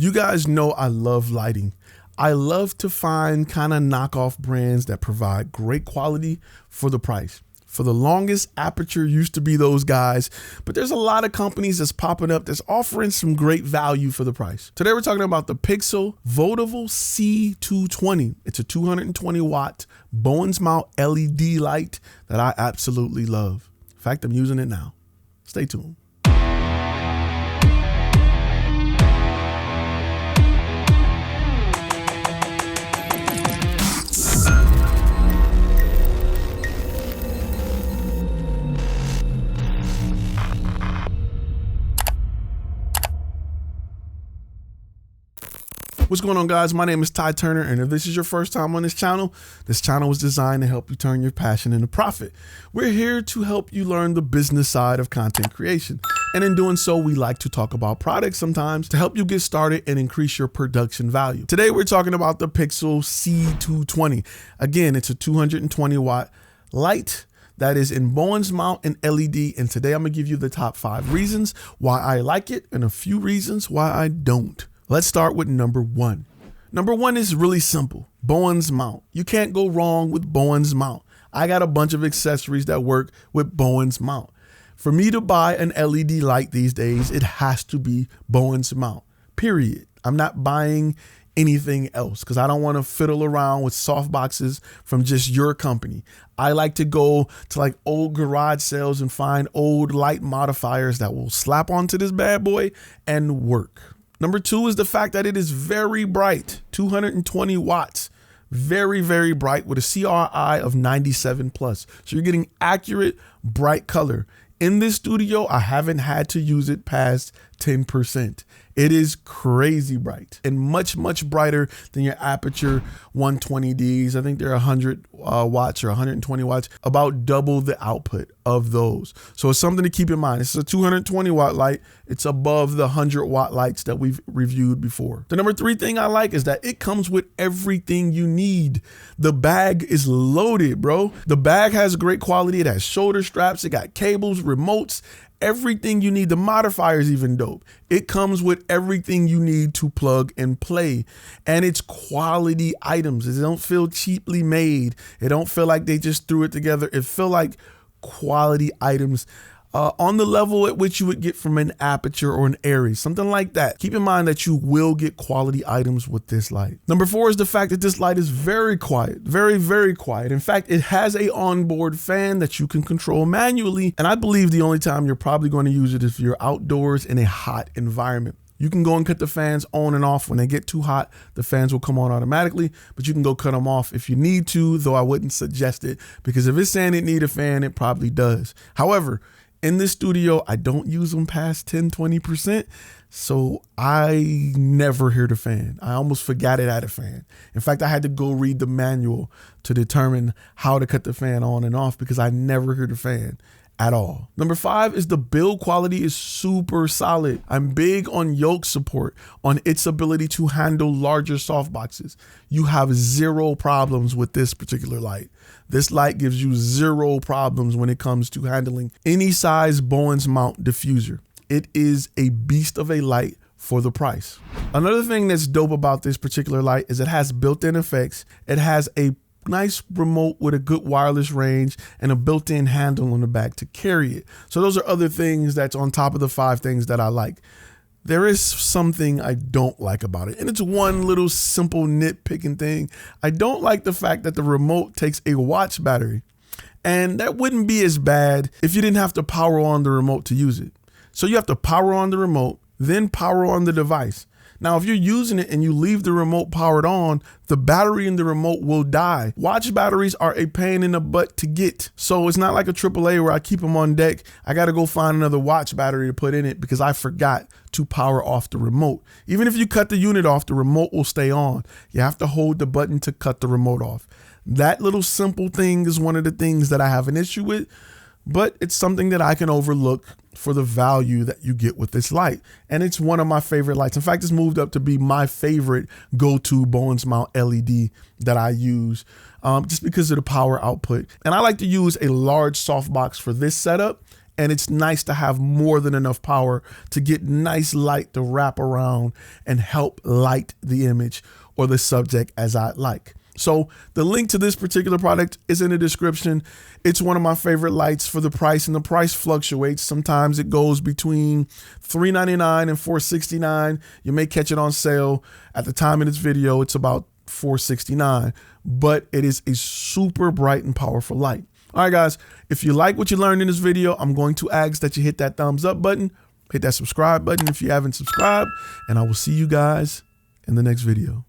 You guys know I love lighting. I love to find kind of knockoff brands that provide great quality for the price. For the longest, Aputure used to be those guys, but there's a lot of companies that's popping up that's offering some great value for the price. Today we're talking about the Pixel Fodavil C220. It's a 220 watt Bowens Mount LED light that I absolutely love. In fact, I'm using it now. Stay tuned. What's going on, guys? My name is Ty Turner, and if this is your first time on this channel was designed to help you turn your passion into profit. We're here to help you learn the business side of content creation. And in doing so, we like to talk about products sometimes to help you get started and increase your production value. Today, we're talking about the Pixel C220. Again, it's a 220 watt light that is in Bowens Mount and LED. And today I'm gonna give you the top 5 reasons why I like it and a few reasons why I don't. Let's start with number 1. Number 1 is really simple. Bowens Mount. You can't go wrong with Bowens Mount. I got a bunch of accessories that work with Bowens Mount. For me to buy an LED light these days, it has to be Bowens Mount, period. I'm not buying anything else because I don't want to fiddle around with soft boxes from just your company. I like to go to like old garage sales and find old light modifiers that will slap onto this bad boy and work. Number 2 is the fact that it is very bright, 220 watts, very, very bright with a CRI of 97 plus. So you're getting accurate, bright color. In this studio, I haven't had to use it past 10%. It is crazy bright and much, much brighter than your Aputure 120Ds. I think they're 100 watts or 120 watts, about double the output of those. So it's something to keep in mind. It's a 220 watt light. It's above the 100 watt lights that we've reviewed before. The number 3 thing I like is that it comes with everything you need. The bag is loaded, bro. The bag has great quality. It has shoulder straps. It got cables, remotes, everything you need. The modifier is even dope. It comes with everything you need to plug and play. And it's quality items. It don't feel cheaply made. It don't feel like they just threw it together. It feel like quality items on the level at which you would get from an Aputure or an Aries, something like that. Keep in mind that you will get quality items with this light. Number 4 is the fact that this light is very quiet, very, very quiet. In fact, it has a onboard fan that you can control manually. And I believe the only time you're probably going to use it is if you're outdoors in a hot environment. You can go and cut the fans on and off. When they get too hot, the fans will come on automatically, but you can go cut them off if you need to, though I wouldn't suggest it because if it's saying it need a fan, it probably does. However, in this studio, I don't use them past 10, 20%. So I never hear the fan. I almost forgot it had a fan. In fact, I had to go read the manual to determine how to cut the fan on and off because I never hear the fan at all. Number 5 is the build quality is super solid. I'm big on yoke support, on its ability to handle larger softboxes. You have 0 problems with this particular light. This light gives you 0 problems when it comes to handling any size Bowens Mount diffuser. It is a beast of a light for the price. Another thing that's dope about this particular light is it has built-in effects. It has a nice remote with a good wireless range and a built-in handle on the back to carry it. So those are other things that's on top of the 5 things that I like. There is something I don't like about it, and it's one little simple nitpicking thing. I don't like the fact that the remote takes a watch battery, and that wouldn't be as bad if you didn't have to power on the remote to use it. So you have to power on the remote, then power on the device. Now, if you're using it and you leave the remote powered on, the battery in the remote will die. Watch batteries are a pain in the butt to get. So it's not like a AAA where I keep them on deck. I got to go find another watch battery to put in it because I forgot to power off the remote. Even if you cut the unit off, the remote will stay on. You have to hold the button to cut the remote off. That little simple thing is one of the things that I have an issue with, but it's something that I can overlook for the value that you get with this light. And it's one of my favorite lights. In fact, it's moved up to be my favorite go-to Bowens Mount LED that I use just because of the power output. And I like to use a large softbox for this setup And it's nice to have more than enough power to get nice light to wrap around and help light the image or the subject as I like. So the link to this particular product is in the description. It's one of my favorite lights for the price, and the price fluctuates. Sometimes it goes between $3.99 and $4.69. You may catch it on sale. At the time of this video, it's about $4.69, but it is a super bright and powerful light. All right, guys, if you like what you learned in this video, I'm going to ask that you hit that thumbs up button, hit that subscribe button if you haven't subscribed, and I will see you guys in the next video.